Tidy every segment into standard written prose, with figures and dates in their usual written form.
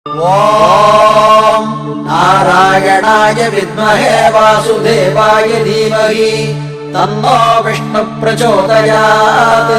ஓம் நாராயணாய வித்மஹே வாசுதேவாய தீமஹி தன்னோ விஷ்ணு பிரச்சோதயாத்.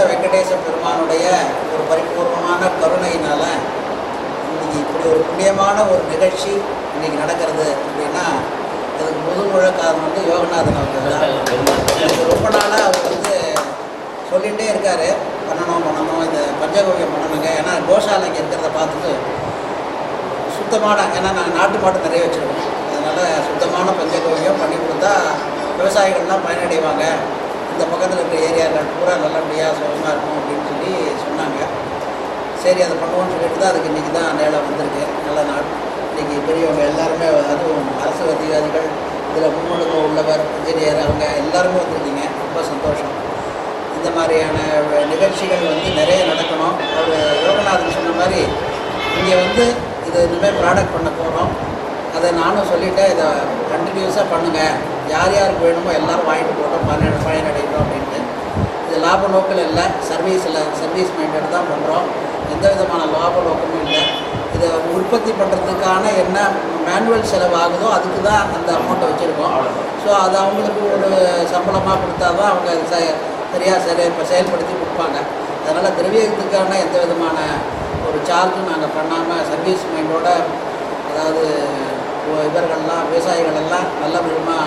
வெங்கடேச பெருமானுடைய ஒரு பரிபூர்ணமான கருணையினால இன்னைக்கு இப்படி ஒரு புண்ணியமான ஒரு நிகழ்ச்சி இன்னைக்கு நடக்கிறது அப்படின்னா அதுக்கு முழு காரணம் வந்து யோகநாதன் அவர்கள் தான். ரொம்ப நாளாக அவர் சொல்லிகிட்டே இருக்கார், பண்ணணும் இந்த பஞ்சகவ்யம் பண்ணணுங்க. ஏன்னா கோஷாலைங்க இருக்கிறத பார்த்துட்டு சுத்தமான, ஏன்னா நாங்கள் நாட்டு மாட்டு நிறைய வச்சுருக்கோம், அதனால் சுத்தமான பஞ்சகவ்யம் பண்ணி கொடுத்தா விவசாயிகள்லாம் பயனடைவாங்க, இந்த பக்கத்தில் இருக்கிற ஏரியாக்கள் பூரா நல்லபடியாக சுகமாக இருக்கும் அப்படின்னு சொல்லி சொன்னாங்க. சரி அதை பண்ணுவோன்னு சொல்லிட்டு தான் அதுக்கு இன்றைக்கி தான் நேரம் வந்திருக்கு. நல்ல நாள். இன்றைக்கி பெரியவங்க எல்லாருமே, அதுவும் அரசு அதிகாரிகள், இதில் முன்னெடுக்க உள்ளவர், இன்ஜினியர், அவங்க எல்லாருமே வந்துருக்கீங்க. ரொம்ப சந்தோஷம். இந்த மாதிரியான நிகழ்ச்சிகள் நிறைய நடக்கணும். அவர் யோகநாதன் சொன்ன மாதிரி இங்கே இது இனிமேல் ப்ராடக்ட் பண்ண போகிறோம். அதை நானும் சொல்லிவிட்டேன், இதை கண்டினியூஸாக பண்ணுங்கள், யார் யாருக்கு வேணுமோ எல்லோரும் வாங்கிட்டு போட்டோம், பயனடைகிறோம் அப்படின்ட்டு. இது லாப நோக்கில் இல்லை, சர்வீஸ் மைண்டட் தான் பண்ணுறோம். எந்த விதமான லாப நோக்கமும் இல்லை. இதை உற்பத்தி பண்ணுறதுக்கான என்ன மேனுவல் செலவு ஆகுதோ அதுக்கு தான் அந்த அமௌண்ட்டை வச்சுருக்கோம். ஸோ அது அவங்களுக்கு ஒரு சம்பளமாக கொடுத்தா தான் அவங்க இப்போ செயல்படுத்தி கொடுப்பாங்க. அதனால் திரவியத்துக்கான எந்த விதமான ஒரு சார்ஜும் நாங்கள் பண்ணாமல் சர்வீஸ் மைண்டோட, அதாவது இவர்கள்லாம் விவசாயிகள் எல்லாம் நல்ல விதமாக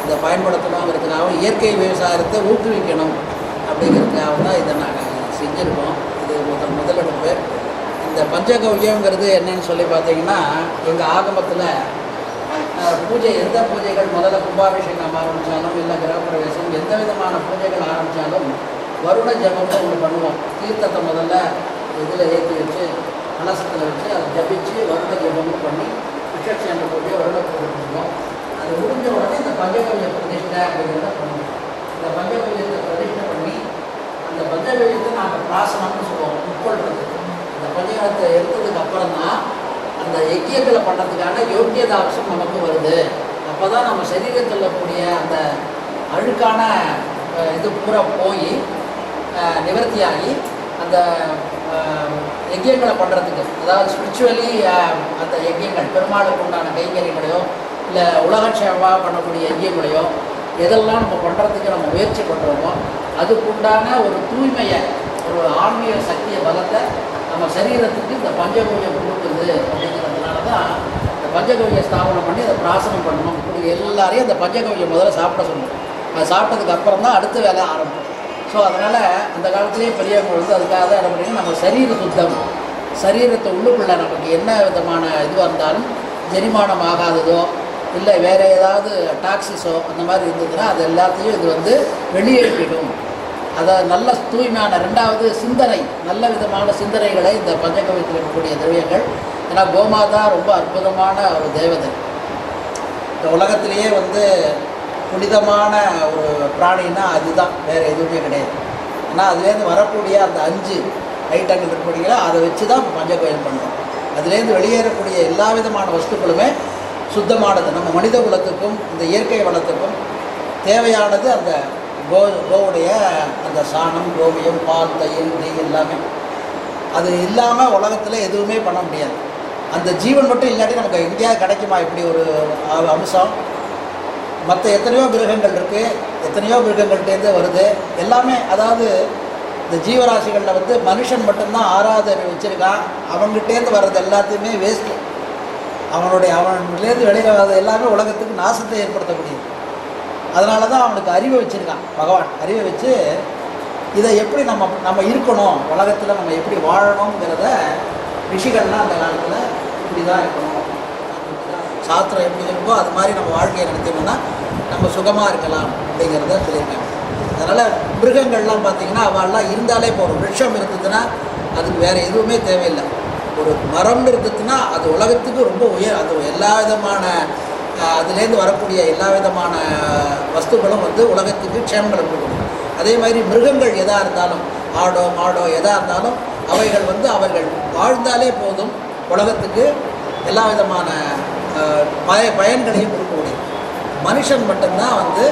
இதை பயன்படுத்தணுங்கிறதுக்காகவும் இயற்கை விவசாயத்தை ஊக்குவிக்கணும் அப்படிங்கிறதுக்காக தான் இதை நாங்கள் செஞ்சுருக்கோம். இது முதலெடுப்பு. இந்த பஞ்சகவ்யங்கிறது என்னன்னு சொல்லி பார்த்தீங்கன்னா, எங்கள் ஆகமத்தில் பூஜை, எந்த பூஜைகள் முதல்ல கும்பாபிஷேகம் ஆரம்பித்தாலும் இல்லை கிரகப்பிரவேசம், எந்த விதமான பூஜைகள் ஆரம்பித்தாலும் வருண ஜபம்னு ஒன்று பண்ணுவோம். தீர்த்தத்தை முதல்ல இதில் ஏற்றி வச்சு கலசத்தில் வச்சு அதை ஜபிச்சு வருட ஜபம்னு பண்ணி விசேஷம் போட்டு வருட பூஜை பண்ணுவோம். அது முடிஞ்ச உடனே இந்த பஞ்சகவ்ய பிரதிஷ்டை அப்படிங்கிறத பண்ணுவோம். இந்த பஞ்சகவ்யத்தை பிரதிஷ்டை பண்ணி அந்த பஞ்சகவ்யத்தை நாங்கள் பிராசனம்னு சொல்லுவோம், உட்கொள்றது. இந்த பஞ்சகத்தை எடுத்ததுக்கு அப்புறம் தான் அந்த யஜ்யங்களை பண்ணுறதுக்கான யோக்கியதாவசம் நமக்கு வருது. அப்போ தான் நம்ம சரீரத்தில் இருக்கக்கூடிய அந்த அழுக்கான இது பூரா போய் நிவர்த்தியாகி அந்த யஜ்யங்களை பண்ணுறதுக்கு, அதாவது ஸ்பிரிச்சுவலி அந்த யஜ்யங்கள் பெருமாளுக்கு உண்டான கைங்கரியங்களையோ இல்லை உலகக்ஷேமமாக பண்ணக்கூடிய யஜ்யங்களையோ எதெல்லாம் நம்ம பண்ணுறதுக்கு நம்ம முயற்சி பண்ணுறோமோ அதுக்குண்டான ஒரு தூய்மையை, ஒரு ஆன்மீக சக்திய பலத்தை நம்ம சரீரத்துக்கு இந்த பஞ்சகவ்யம் கொடுக்குது. அப்படிங்கிறதுனால தான் இந்த பஞ்சகவ்ய ஸ்தாபனம் பண்ணி அதை பிராசனம் பண்ணணும். இப்படி எல்லாரையும் அந்த பஞ்சகவ்யம் முதல்ல சாப்பிட சொல்லணும். அது சாப்பிட்டதுக்கு அப்புறம் தான் அடுத்த வேலை ஆரம்பிக்கும். ஸோ அதனால் அந்த காலத்துலேயே பெரியவங்க அதுக்காக தான் என்ன பண்ணி நம்ம சரீர சுத்தம், சரீரத்தை உள்ளுக்குள்ளே நமக்கு என்ன விதமான இதுவாக இருந்தாலும் ஜெரிமானம் ஆகாததோ இல்லை வேறு ஏதாவது டாக்ஸிஸோ அந்த மாதிரி இருந்ததுன்னா அது எல்லாத்தையும் இது வெளியேற்றிடும். அதை நல்ல தூய்மையான, ரெண்டாவது சிந்தனை, நல்ல விதமான சிந்தனைகளை இந்த பஞ்சகவ்யத்தில் இருக்கக்கூடிய திரவியங்கள். ஏன்னா கோமாதா ரொம்ப அற்புதமான ஒரு தேவதை. இந்த உலகத்திலேயே புனிதமான ஒரு பிராணின்னா அதுதான், வேறு எதுவுமே கிடையாது. ஏன்னா அதுலேருந்து வரக்கூடிய அந்த 5 ஐட்டங்கள் இருக்கக்கூடிய அதை வச்சு தான் பஞ்சகவ்யம் பண்ணுறோம். அதுலேருந்து வெளியேறக்கூடிய எல்லா விதமான வஸ்துக்களுமே சுத்தமானது. நம்ம மனித குலத்துக்கும் இந்த இயற்கை வளத்துக்கும் தேவையானது அந்த கோவுடைய அந்த சாணம், கோமியம், பால், தயிர், நெய் எல்லாமே. அது இல்லாமல் உலகத்தில் எதுவுமே பண்ண முடியாது. அந்த ஜீவன் மட்டும் இல்லாட்டி நமக்கு எங்கேயாவது கிடைக்குமா இப்படி ஒரு அம்சம்? மற்ற எத்தனையோ மிருகங்கள் இருக்குது, எத்தனையோ மிருகங்கள்டேருந்து வருது எல்லாமே. அதாவது இந்த ஜீவராசிகளில் மனுஷன் மட்டும்தான் 6வது அறிவு வச்சுருக்கான். அவங்ககிட்டேருந்து வர்றது எல்லாத்தையுமே வேஸ்ட்டு. அவன்லேருந்து வெளியில் வர்றது எல்லாமே உலகத்துக்கு நாசத்தை ஏற்படுத்தக்கூடியது. அதனால தான் அவனுக்கு அறிவை வச்சுருக்கான் பகவான். அறிவை வச்சு இதை எப்படி நம்ம இருக்கணும், உலகத்தில் நம்ம எப்படி வாழணுங்கிறத ரிஷிகள்லாம் அந்த காலத்தில் இப்படி தான் இருக்கணும், சாஸ்திரம் எப்படி இருக்கோ அது மாதிரி நம்ம வாழ்க்கையை நடத்தினோம்னா நம்ம சுகமாக இருக்கலாம் அப்படிங்கிறத சொல்லியிருக்காங்க. அதனால் மிருகங்கள்லாம் பார்த்திங்கன்னா அவெல்லாம் இருந்தாலே போகிறோம். விஷம் இருந்ததுன்னா அதுக்கு வேறு எதுவுமே தேவையில்லை. ஒரு மரம் இருந்துச்சுன்னா அது உலகத்துக்கு ரொம்ப அது எல்லா விதமான அதுலேருந்து வரக்கூடிய எல்லா விதமான வஸ்துக்களும் வந்து உலகத்துக்கு க்ஷேமங்களை கொடுக்கணும். அதே மாதிரி மிருகங்கள் எதாக இருந்தாலும், ஆடோ மாடோ எதாக இருந்தாலும் அவைகள் வந்து அவர்கள் வாழ்ந்தாலே போதும், உலகத்துக்கு எல்லா விதமான பயன்களையும் கொடுக்க முடியும். மனுஷன் மட்டும்தான் வந்து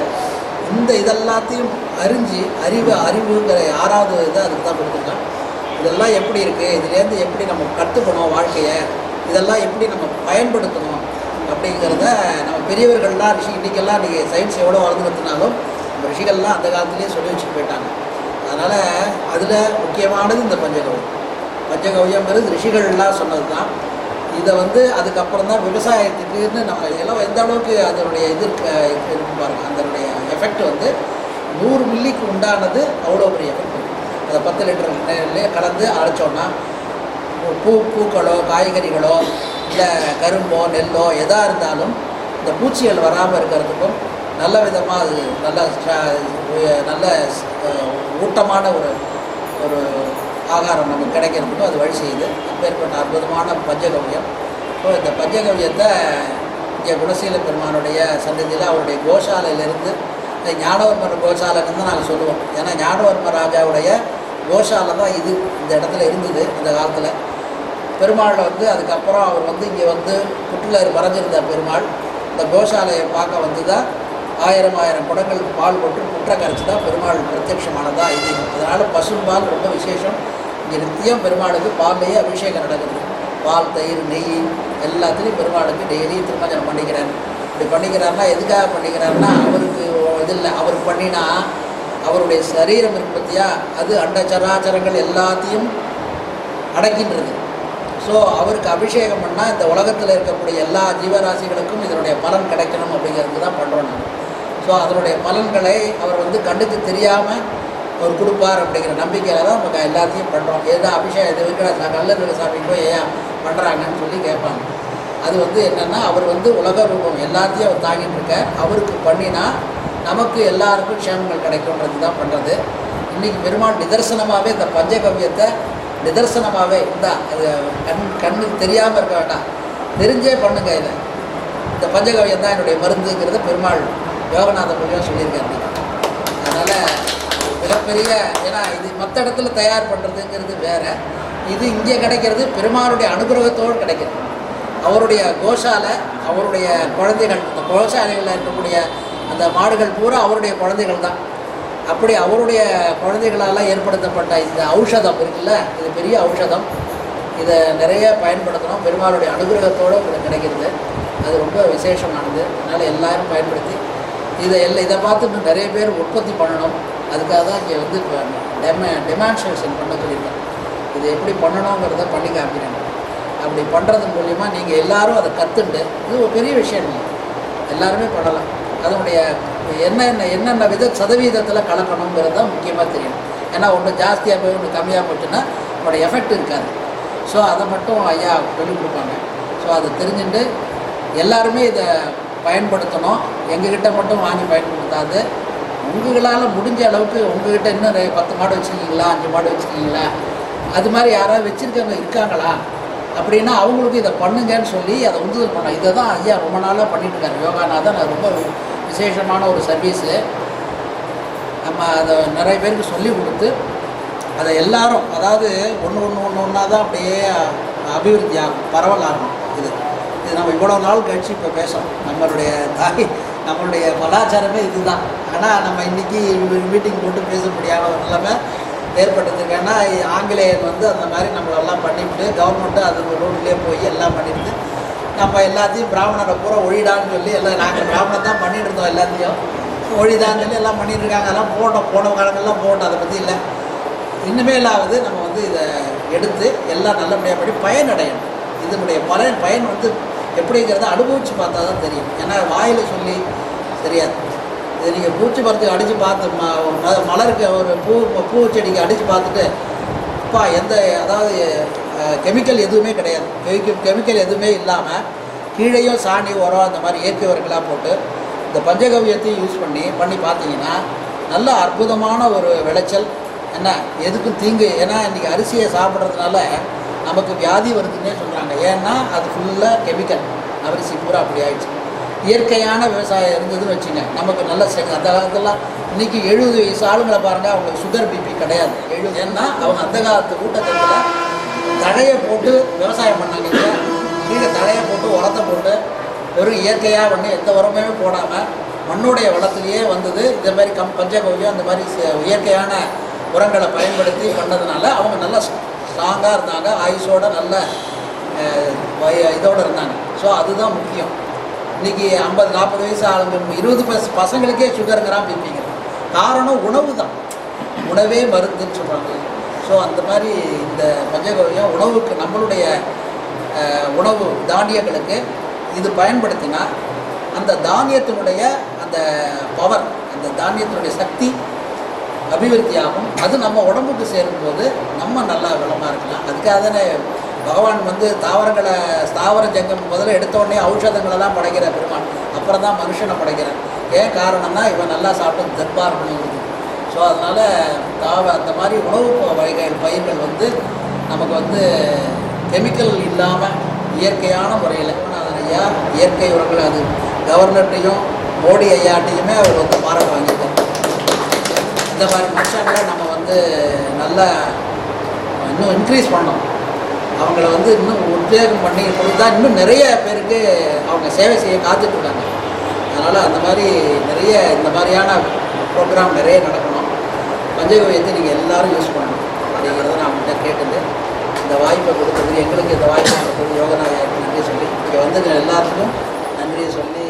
இந்த இதெல்லாத்தையும் அறிவுங்கிற 6வது இதை அதுக்கு தான் கொடுத்துருக்கான். இதெல்லாம் எப்படி இருக்குது, இதுலேருந்து எப்படி நம்ம கற்றுக்கணும் வாழ்க்கையை, இதெல்லாம் எப்படி நம்ம பயன்படுத்தணும் அப்படிங்கிறத நம்ம பெரியவர்கள்லாம் இன்றைக்கெல்லாம் நீங்கள் சயின்ஸ் எவ்வளோ வளர்ந்துருத்தினாலும் நம்ம ரிஷிகள்லாம் அந்த காலத்துலேயே சொல்லி வச்சுட்டு போயிட்டாங்க. அதனால் அதில் முக்கியமானது இந்த பஞ்சகவ்யம். பஞ்சகவ்யங்கிறது ரிஷிகள்லாம் சொன்னது தான். இதை வந்து அதுக்கப்புறம் தான் விவசாயத்துக்குன்னு நம்ம எல்லாம் எந்த அளவுக்கு அதனுடைய இது இருக்கு பாருங்கள். அதனுடைய எஃபெக்ட் வந்து 100 மில்லிக்கு உண்டானது அவ்வளோ பெரிய எஃபெக்ட். அதை 10 லிட்டர்லேயே கலந்து அரைச்சோன்னா பூக்களோ காய்கறிகளோ இல்லை கரும்போ நெல்லோ எதாக இருந்தாலும் இந்த பூச்சிகள் வராமல் இருக்கிறதுக்கும் நல்ல விதமாக அது நல்ல ஊட்டமான ஒரு ஆகாரம் நமக்கு கிடைக்கிறதுக்கும் அது வழி செய்யுது. அப்பேற்பட்ட அற்புதமான பஞ்சகவ்யம். ஸோ இந்த பஞ்சகவ்யத்தை இங்கே குணசீல பெருமானுடைய சன்னதியில் அவருடைய கோஷாலையிலிருந்து ஞானவர்மர் கோஷாலைன்னு தான் நாங்கள் சொல்லுவோம். ஏன்னா ஞானவர்ம ராஜாவுடைய கோஷாலை தான் இது இந்த இடத்துல இருந்தது அந்த காலத்தில். பெருமாள் வந்து அதுக்கப்புறம் அவர் வந்து இங்கே வந்து புற்றுலர் மறைஞ்சிருந்த பெருமாள் இந்த கோஷாலையை பார்க்க வந்து தான் 1000 குடங்கள் பால் போட்டு புற்றை கரைச்சி தான் பெருமாள் பிரத்யட்சமானதா இது. அதனால் பசும்பால் ரொம்ப விசேஷம். இங்கே நித்தியம் பெருமாளுக்கு பால்லையே அபிஷேகம் நடக்குது. பால் தயிர் நெய் எல்லாத்துலேயும் பெருமாளுக்கு டெய்லி திருமஞ்சனம் பண்ணிக்கிறார். இப்படி பண்ணிக்கிறாருன்னா எதுக்காக பண்ணிக்கிறாருன்னா அவருக்கு இது இல்லை, அவருக்கு பண்ணினா அவருடைய சரீரம் இருக்கு பற்றியா அது அண்டச்சராச்சரங்கள் எல்லாத்தையும் அடக்கின்றது. ஸோ அவருக்கு அபிஷேகம் பண்ணால் இந்த உலகத்தில் இருக்கக்கூடிய எல்லா ஜீவராசிகளுக்கும் இதனுடைய பலன் கிடைக்கணும் அப்படிங்கிறது தான் பண்ணுறோம் நாங்கள். ஸோ அதனுடைய பலன்களை அவர் வந்து கண்ணுக்கு தெரியாமல் அவர் கொடுப்பார் அப்படிங்கிற நம்பிக்கையில் தான் நம்ம எல்லாத்தையும் பண்ணுறோம். ஏதோ அபிஷேகம் இது இருக்கிற கல்லர்கள் சாமி போய் ஏன் பண்ணுறாங்கன்னு சொல்லி கேட்பாங்க. அது வந்து என்னென்னா அவர் வந்து உலக ரூபம் எல்லாத்தையும் அவர் தாங்கிட்டு இருக்கார். அவருக்கு பண்ணினா நமக்கு எல்லாருக்கும் க்ஷேமங்கள் கிடைக்கும்ன்றது தான் பண்ணுறது. இன்றைக்கி பெருமாள் நிதர்சனமாகவே இந்த பஞ்சகவ்யத்தை நிதர்சனமாகவே அது கண்ணுக்கு தெரியாமல் இருக்க வேண்டாம், தெரிஞ்சே பண்ணுங்க. இந்த பஞ்சகவ்யம் தான் என்னுடைய மருந்துங்கிறத பெருமாள் யோகநாத மூலியமாக சொல்லியிருக்காரு. அதனால் மிகப்பெரிய ஏன்னா இது மற்ற இடத்துல தயார் பண்ணுறதுங்கிறது வேறு, இது இங்கே கிடைக்கிறது பெருமாளுடைய அனுகிரகத்தோடு கிடைக்கிறது. அவருடைய கோஷாலை அவருடைய குழந்தைகள், இந்த கோஷாலைகளில் இருக்கக்கூடிய அந்த மாடுகள் பூரா அவருடைய குழந்தைகள் தான். அப்படி அவருடைய குழந்தைகளால் ஏற்படுத்தப்பட்ட இந்த ஔஷதம் இருக்குல்ல, இது பெரிய ஔஷதம். இதை நிறைய பயன்படுத்தணும். பெருமாளுடைய அனுகிரகத்தோடு உங்களுக்கு கிடைக்கிறது. அது ரொம்ப விசேஷமானது. அதனால் எல்லோரும் பயன்படுத்தி இதை பார்த்து இன்னும் நிறைய பேர் உற்பத்தி பண்ணணும். அதுக்காக தான் இங்கே வந்து இப்போ டெமான்ஸ்ட்ரேஷன் பண்ண சொல்லியிருக்கேன். இது எப்படி பண்ணணுங்கிறத பண்ணி காமிக்கிறேன். அப்படி பண்ணுறது மூலிமா நீங்கள் எல்லோரும் அதை கற்றுண்டு, இது ஒரு பெரிய விஷயம் இல்லை, எல்லாருமே பண்ணலாம். அதனுடைய என்னென்ன சதவீதத்தில் கலக்கணுங்கிறது தான் முக்கியமாக தெரியும். ஏன்னா ஒன்று ஜாஸ்தியாக போய் ஒன்று கம்மியாக போச்சுன்னா அதோட எஃபெக்ட் இருக்காது. ஸோ அதை மட்டும் ஐயா சொல்லிக் கொடுப்பாங்க. ஸோ அதை தெரிஞ்சுட்டு எல்லாருமே இதை பயன்படுத்தணும். எங்ககிட்ட மட்டும் வாங்கி பயன்படுத்தாது, உங்களால் முடிஞ்ச அளவுக்கு உங்கள்கிட்ட இன்னும் 10 மாடு வச்சுருக்கீங்களா, 5 மாடு வச்சுருக்கீங்களா, அது மாதிரி யாராவது வச்சுருக்கவங்க இருக்காங்களா அப்படின்னா அவங்களுக்கு இதை பண்ணுங்கன்னு சொல்லி அதை உந்துதல் பண்ணோம். இதை தான் ஐயா ரொம்ப நாளாக பண்ணிட்டுருக்காரு யோகாநாதன். அது ரொம்ப விசேஷமான ஒரு சர்வீஸு. நம்ம அதை நிறைய பேருக்கு சொல்லி கொடுத்து அதை எல்லாரும் அதாவது ஒன்றா தான் அப்படியே அபிவிருத்தி ஆகும், பரவலாகணும். இது நம்ம இவ்வளோ நாள் கழிச்சு இப்போ பேசுகிறோம். நம்மளுடைய கலாச்சாரமே இது தான். ஆனால் நம்ம இன்றைக்கி மீட்டிங் போட்டு பேச முடியாத ஒரு நிலைமை ஏற்படுத்திருக்கு. ஏன்னா ஆங்கிலேயர் வந்து அந்த மாதிரி நம்மளெல்லாம் பண்ணிவிட்டு கவர்மெண்ட்டு அது ரோட்லேயே போய் எல்லாம் பண்ணிவிட்டு நம்ம எல்லாத்தையும் பிராமணரை பூரா ஒழிடான்னு சொல்லி எல்லாம் நாங்கள் பிராமணன் தான் பண்ணிட்டு இருந்தோம், எல்லாத்தையும் ஒழிதான்னு சொல்லி எல்லாம் பண்ணிட்டு இருக்காங்க. அதெல்லாம் போன காலங்கள்லாம் போட்டோம், அதை பற்றி இல்லை. இனிமேலாவது நம்ம வந்து இதை எடுத்து எல்லாம் நல்லபடியாக படி பயனடையணும். இதனுடைய பயன் வந்து எப்படிங்கிறத அனுபவித்து பார்த்தா தான் தெரியும். ஏன்னா வாயில் சொல்லி தெரியாது. இது நீங்கள் பூச்சி மரத்துக்கு அடித்து பார்த்து மலருக்கு ஒரு பூ செடிக்கு அடித்து பார்த்துட்டு அதாவது கெமிக்கல் எதுவுமே கிடையாது, கெமிக்கல் எதுவுமே இல்லாமல் கீழேயும் சாணி உரம் அந்த மாதிரி இயற்கை உரங்களாக போட்டு இந்த பஞ்சகவ்யத்தையும் யூஸ் பண்ணி பார்த்தீங்கன்னா நல்ல அற்புதமான ஒரு விளைச்சல், என்ன எதுக்கும் தீங்கு. ஏன்னா இன்றைக்கி அரிசியை சாப்பிட்றதுனால நமக்கு வியாதி வருதுன்னே சொல்கிறாங்க. ஏன்னா அது ஃபுல்லாக கெமிக்கல். அரிசி பூரா அப்படி ஆயிடுச்சு. இயற்கையான விவசாயம் இருந்ததுன்னு வச்சுங்க நமக்கு நல்ல அந்த காலத்துலாம் இன்றைக்கி 70 வயசு ஆளுங்களை பாருங்கள், அவங்களுக்கு சுகர் பிபி கிடையாது. ஏன்னா அவங்க அந்த காலத்து ஊட்டச்சத்தில் தழையை போட்டு விவசாயம் பண்ணாங்க இல்லையா, கீழே தழையை போட்டு உரத்தை போட்டு வெறும் இயற்கையாக பண்ணி எந்த உரமே போடாமல் மண்ணுடைய வளத்திலேயே வந்தது. இந்த மாதிரி பஞ்சகவ்யம் அந்த மாதிரி இயற்கையான உரங்களை பயன்படுத்தி பண்ணதுனால அவங்க நல்லா ஸ்ட்ராங்காக இருந்தாங்க, ஆயுஷோட நல்ல இதோடு இருந்தாங்க. ஸோ அதுதான் முக்கியம். இன்றைக்கி 50-40 வயசு ஆளுங்க 20 பசங்களுக்கே சுகருங்கிறான் பிபிங்கிறான். காரணம் உணவு தான். உணவே மருந்துன்னு சொல்கிறாங்க. ஸோ அந்த மாதிரி இந்த பஞ்சகவ்யம் உணவுக்கு நம்மளுடைய உணவு தானியங்களுக்கு இது பயன்படுத்தினா அந்த தானியத்தினுடைய அந்த பவர், அந்த தானியத்தினுடைய சக்தி அபிவிருத்தி ஆகும். அது நம்ம உடம்புக்கு சேரும்போது நம்ம நல்லா வளமாக இருக்கலாம். அதுக்காக தானே பகவான் வந்து ஸ்தாவர ஜங்கம் முதல்ல எடுத்தோடனே ஔஷதங்களெல்லாம் படைக்கிற பெருமான், அப்புறம் தான் மனுஷனை படைக்கிறேன். ஏன் காரணம்னா இவன் நல்லா சாப்பிட்டு தர்பார் பண்ணுறது. ஸோ அதனால் அந்த மாதிரி உணவு வகைகள் பயிர்கள் வந்து நமக்கு வந்து கெமிக்கல் இல்லாமல் இயற்கையான முறையில் ஐயா இயற்கை உரங்கள் அது கவர்னர்ட்டையும் மோடி ஐயாட்டையுமே அவர் வந்து பாராட்டு வாங்கியிருக்காரு. இந்த மாதிரி மனுஷங்களை நம்ம வந்து நல்லா இன்னும் இன்க்ரீஸ் பண்ணோம். அவங்கள வந்து இன்னும் உத்வேகம் பண்ணி கொடுத்தா இன்னும் நிறைய பேருக்கு அவங்க சேவை செய்ய காத்துட்ருக்காங்க. அதனால் அந்த மாதிரி நிறைய இந்த மாதிரியான ப்ரோக்ராம் நிறைய நடக்கணும். பஞ்சகவ்யத்தை நீங்கள் எல்லோரும் யூஸ் பண்ணணும் அப்படிங்கிறத நான் அவங்கள்ட்ட கேட்டது. இந்த வாய்ப்பை கொடுத்தது, எங்களுக்கு இந்த வாய்ப்பை கொடுத்தது யோகநாயகருக்கு நன்றி சொல்லி இங்கே வந்து எல்லாத்துக்கும் நன்றி சொல்லி